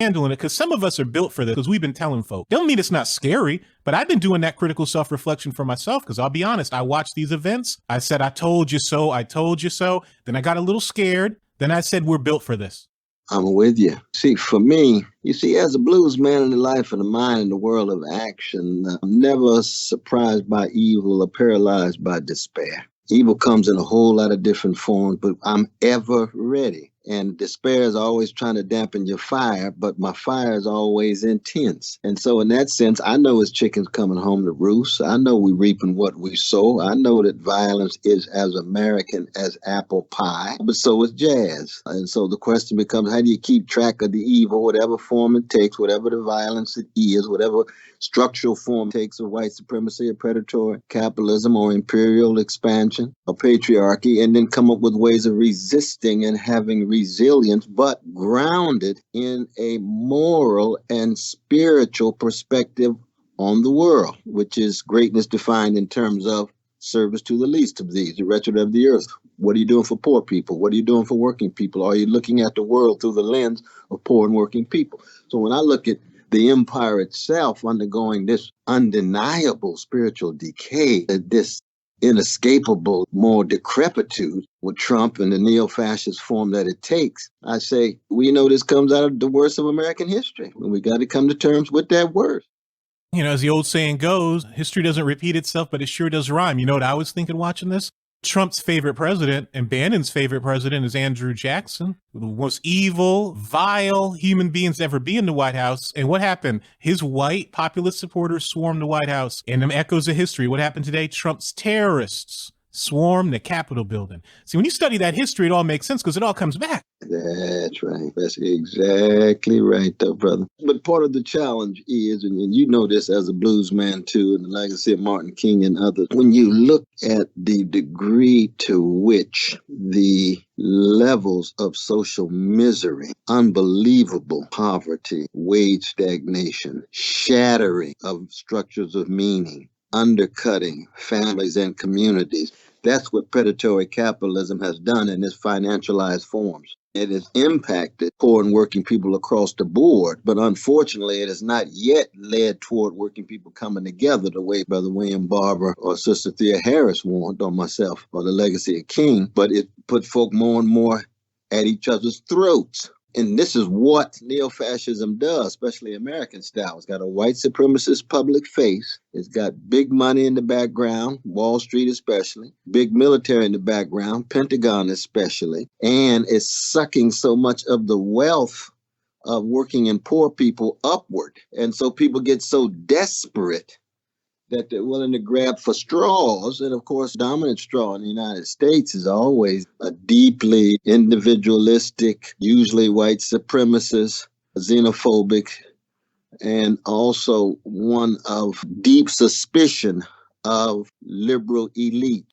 handling it? Because some of us are built for this because we've been telling folk. Don't mean it's not scary, but I've been doing that critical self-reflection for myself because I'll be honest, I watched these events. I said, I told you so. I told you so. Then I got a little scared. Then I said, we're built for this. I'm with you. See, for me, you see, as a blues man in the life and the mind in the world of action, I'm never surprised by evil or paralyzed by despair. Evil comes in a whole lot of different forms, but I'm ever ready. And despair is always trying to dampen your fire, but my fire is always intense. And so in that sense, I know it's chickens coming home to roost. I know we're reaping what we sow. I know that violence is as American as apple pie, but so is jazz. And so the question becomes, how do you keep track of the evil, whatever form it takes, whatever the violence it is, whatever structural form it takes of white supremacy or predatory capitalism or imperial expansion or patriarchy, and then come up with ways of resisting and having resilience, but grounded in a moral and spiritual perspective on the world, which is greatness defined in terms of service to the least of these, the wretched of the earth. What are you doing for poor people? What are you doing for working people? Are you looking at the world through the lens of poor and working people? So when I look at the empire itself undergoing this undeniable spiritual decay, this inescapable moral decrepitude with Trump and the neo-fascist form that it takes, I say, we know this comes out of the worst of American history, and we got to come to terms with that worst. You know, as the old saying goes, history doesn't repeat itself, but it sure does rhyme. You know what I was thinking watching this? Trump's favorite president and Bannon's favorite president is Andrew Jackson, the most evil, vile human beings to ever be in the White House. And what happened? His white populist supporters swarmed the White House. And them echoes of history. What happened today? Trump's terrorists swarmed the Capitol building. See, when you study that history, it all makes sense because it all comes back. That's right. That's exactly right, though, brother. But part of the challenge is, and you know this as a blues man too, and the legacy of Martin King and others, when you look at the degree to which the levels of social misery, unbelievable poverty, wage stagnation, shattering of structures of meaning, undercutting families and communities. That's what predatory capitalism has done in its financialized forms. It has impacted poor and working people across the board, but unfortunately, it has not yet led toward working people coming together the way Brother William Barber or Sister Thea Harris warned, or myself, or the legacy of King, but it put folk more and more at each other's throats. And this is what neo-fascism does, especially American style. It's got a white supremacist public face. It's got big money in the background, Wall Street especially, big military in the background, Pentagon especially, and it's sucking so much of the wealth of working and poor people upward. And so people get so desperate that they're willing to grab for straws. And of course, dominant straw in the United States is always a deeply individualistic, usually white supremacist, xenophobic, and also one of deep suspicion of liberal elite.